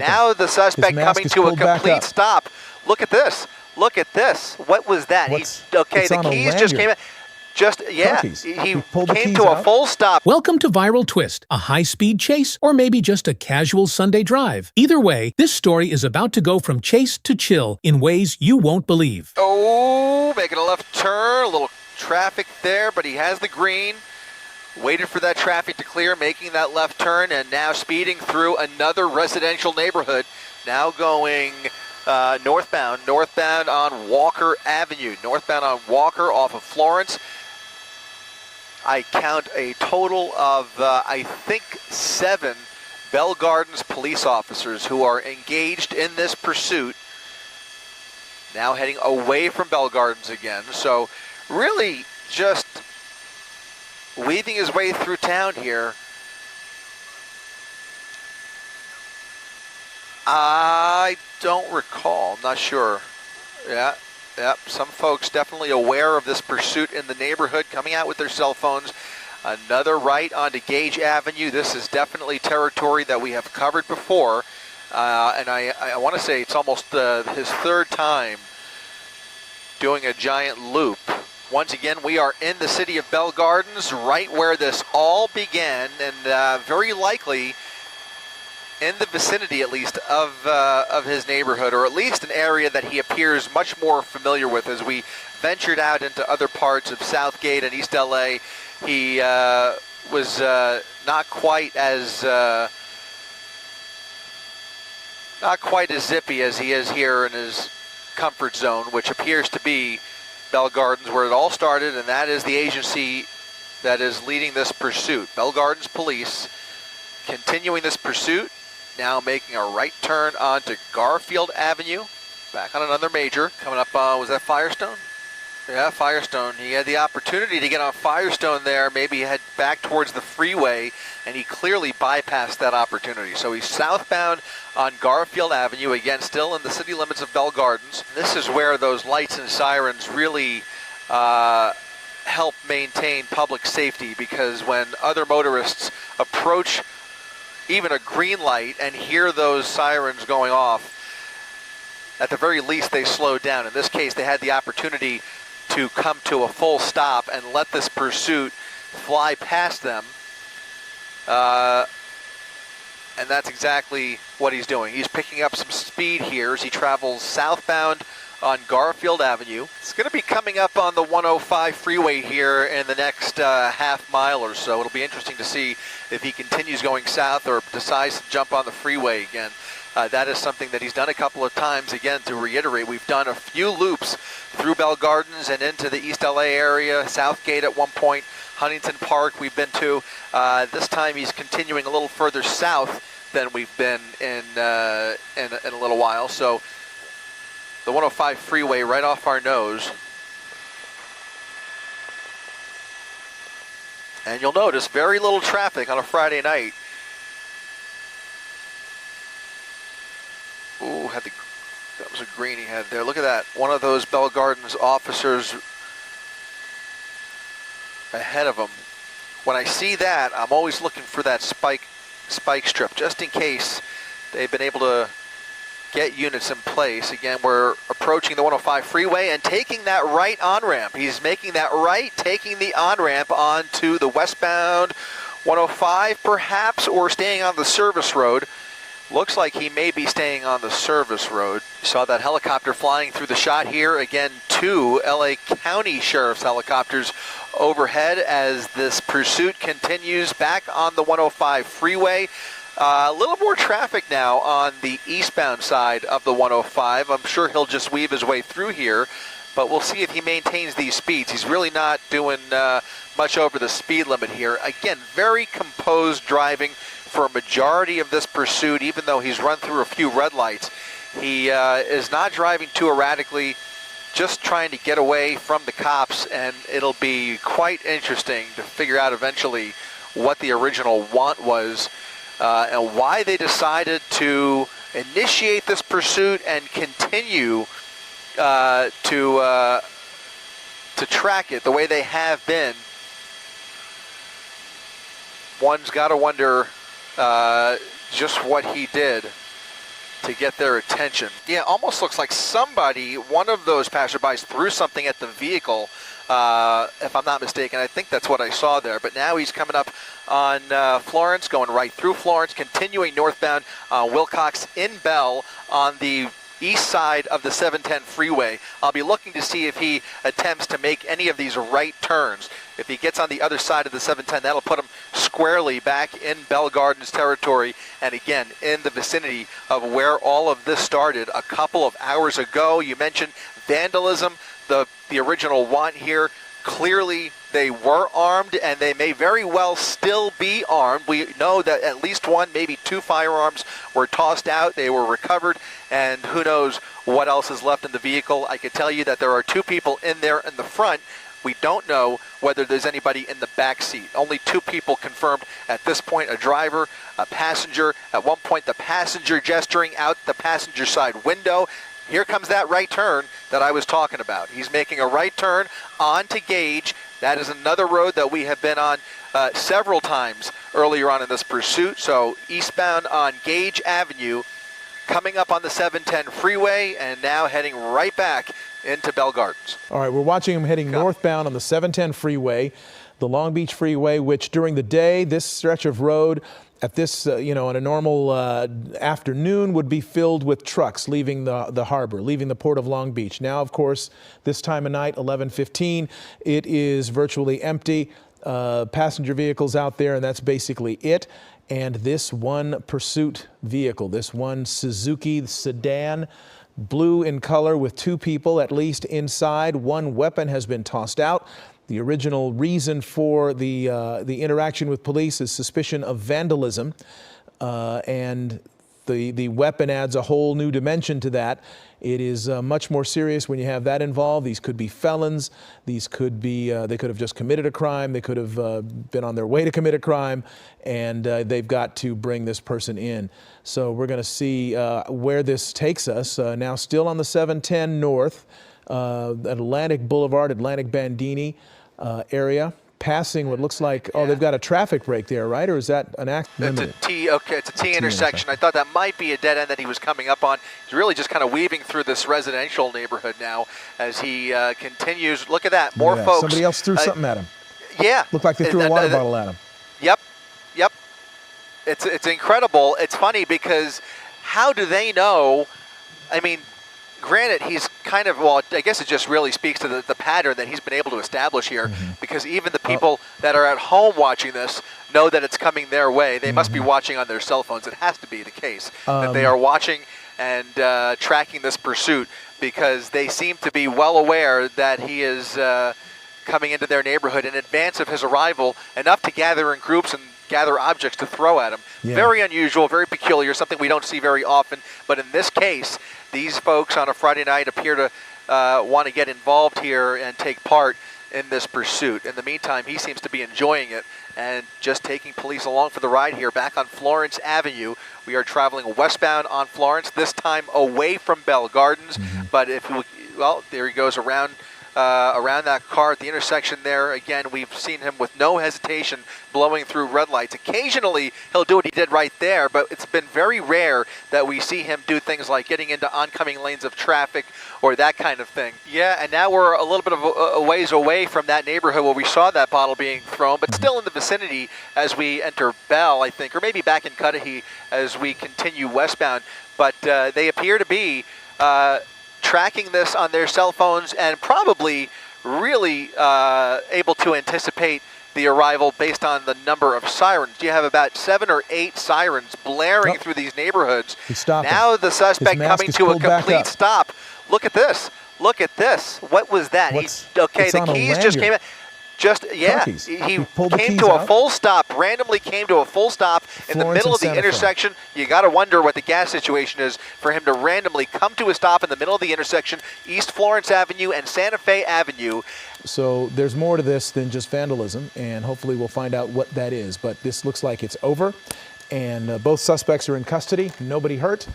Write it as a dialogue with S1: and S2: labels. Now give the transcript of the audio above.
S1: Now the suspect coming to a complete stop. Look at this. Look at this. What was that? Okay, the keys just came out. He came to a full stop.
S2: Welcome to Viral Twist, a high-speed chase or maybe just a casual Sunday drive. Either way, this story is about to go from chase to chill in ways you won't believe.
S1: Oh, making a left turn, a little traffic there, but he has the green. Waited for that traffic to clear, making that left turn, and now speeding through another residential neighborhood. Now going northbound on Walker Avenue. Northbound on Walker off of Florence. I count a total of, I think, 7 Bell Gardens police officers who are engaged in this pursuit. Now heading away from Bell Gardens again. So really just weaving his way through town here. I don't recall, I'm not sure. Yeah, some folks definitely aware of this pursuit in the neighborhood, coming out with their cell phones. Another right onto Gage Avenue. This is definitely territory that we have covered before. And I want to say it's almost his 3rd time doing a giant loop. Once again, we are in the city of Bell Gardens, right where this all began, and very likely in the vicinity, at least, of his neighborhood, or at least an area that he appears much more familiar with. As we ventured out into other parts of Southgate and East LA, he was not quite as zippy as he is here in his comfort zone, which appears to be Bell Gardens, where it all started, and that is the agency that is leading this pursuit. Bell Gardens Police continuing this pursuit, now making a right turn onto Garfield Avenue, back on another major, coming up on, was that Firestone? Yeah, Firestone. He had the opportunity to get on Firestone there, maybe head back towards the freeway, and he clearly bypassed that opportunity. So he's southbound on Garfield Avenue, again, still in the city limits of Bell Gardens. This is where those lights and sirens really help maintain public safety, because when other motorists approach even a green light and hear those sirens going off, at the very least they slow down. In this case, they had the opportunity to come to a full stop and let this pursuit fly past them. And that's exactly what he's doing. He's picking up some speed here as he travels southbound on Garfield Avenue. It's going to be coming up on the 105 freeway here in the next half mile or so. It'll be interesting to see if he continues going south or decides to jump on the freeway again. That is something that he's done a couple of times. Again, to reiterate, we've done a few loops through Bell Gardens and into the East LA area, Southgate at one point, Huntington Park we've been to. This time he's continuing a little further south than we've been in a little while. So the 105 freeway right off our nose. And you'll notice very little traffic on a Friday night. Ooh, that was a green he had there. Look at that. One of those Bell Gardens officers ahead of him. When I see that, I'm always looking for that spike strip, just in case they've been able to get units in place. Again, we're approaching the 105 freeway and taking that right on-ramp. He's making that right, taking the on-ramp onto the westbound 105 perhaps, or staying on the service road. Looks like he may be staying on the service road. You saw that helicopter flying through the shot here. Again, 2 LA County Sheriff's helicopters overhead as this pursuit continues back on the 105 freeway. A little more traffic now on the eastbound side of the 105. I'm sure he'll just weave his way through here, but we'll see if he maintains these speeds. He's really not doing much over the speed limit here. Again, very composed driving for a majority of this pursuit, even though he's run through a few red lights. He is not driving too erratically, just trying to get away from the cops, and it'll be quite interesting to figure out eventually what the original want was and why they decided to initiate this pursuit and continue to track it the way they have been. One's got to wonder just what he did. to get their attention. Yeah, almost looks like somebody, one of those passerbys, threw something at the vehicle, if I'm not mistaken. I think that's what I saw there. But now he's coming up on Florence, going right through Florence, continuing northbound Wilcox in Bell on the east side of the 710 freeway. I'll be looking to see if he attempts to make any of these right turns. If he gets on the other side of the 710, that'll put him squarely back in Bell Gardens territory, and again, in the vicinity of where all of this started a couple of hours ago. You mentioned vandalism, the original want here. Clearly, they were armed, and they may very well still be armed. We know that at least one, maybe two firearms were tossed out. They were recovered, and who knows what else is left in the vehicle. I can tell you that there are two people in there in the front. We don't know whether there's anybody in the back seat. Only two people confirmed at this point, a driver, a passenger. At one point, the passenger gesturing out the passenger side window. Here comes that right turn that I was talking about. He's making a right turn onto Gage. That is another road that we have been on several times earlier on in this pursuit. So eastbound on Gage Avenue, coming up on the 710 freeway, and now heading right back into Bell Gardens.
S3: All right, we're watching him heading northbound on the 710 freeway, the Long Beach Freeway, which during the day, this stretch of road at this, on a normal afternoon would be filled with trucks leaving the harbor, leaving the port of Long Beach. Now, of course, this time of night, 11:15, it is virtually empty. Passenger vehicles out there, and that's basically it. And this one pursuit vehicle, this one Suzuki sedan, blue in color with two people at least inside. One weapon has been tossed out. The original reason for the interaction with police is suspicion of vandalism, and the weapon adds a whole new dimension to that. It is much more serious when you have that involved. These could be felons. These could be, they could have just committed a crime. They could have been on their way to commit a crime, and they've got to bring this person in. So we're going to see where this takes us. Now still on the 710 North, Atlantic Boulevard, Atlantic Bandini area, passing what looks like, they've got a traffic break there, right? Or is that an accident?
S1: It's a T intersection. I thought that might be a dead end that he was coming up on. He's really just kind of weaving through this residential neighborhood now as he continues. Look at that, more folks.
S3: Somebody else threw something at him.
S1: Yeah.
S3: Looked like they threw a water bottle at him.
S1: Yep. It's incredible. It's funny because how do they know? I mean, granted, he's kind of, I guess it just really speaks to the pattern that he's been able to establish here, because even the people that are at home watching this know that it's coming their way. They must be watching on their cell phones. It has to be the case that they are watching and tracking this pursuit, because they seem to be well aware that he is coming into their neighborhood in advance of his arrival, enough to gather in groups and gather objects to throw at him. Yeah. Very unusual, very peculiar, something we don't see very often. But in this case, these folks on a Friday night appear to want to get involved here and take part in this pursuit. In the meantime, he seems to be enjoying it and just taking police along for the ride here back on Florence Avenue. We are traveling westbound on Florence, this time away from Bell Gardens. But if we, there he goes around that car at the intersection there. Again, we've seen him with no hesitation blowing through red lights. Occasionally, he'll do what he did right there, but it's been very rare that we see him do things like getting into oncoming lanes of traffic or that kind of thing. Yeah, and now we're a little bit of a ways away from that neighborhood where we saw that bottle being thrown, but still in the vicinity as we enter Bell, I think, or maybe back in Cudahy as we continue westbound. But they appear to be tracking this on their cell phones and probably really able to anticipate the arrival based on the number of sirens. You have about 7 or 8 sirens blaring through these neighborhoods. Now the suspect coming to a complete stop. Look at this. Look at this. What was that? The keys just came out. He came to a full stop, randomly came to a full stop in the middle of the intersection. You got to wonder what the gas situation is for him to randomly come to a stop in the middle of the intersection, East Florence Avenue and Santa Fe Avenue.
S3: So there's more to this than just vandalism, and hopefully we'll find out what that is. But this looks like it's over, and both suspects are in custody. Nobody hurt.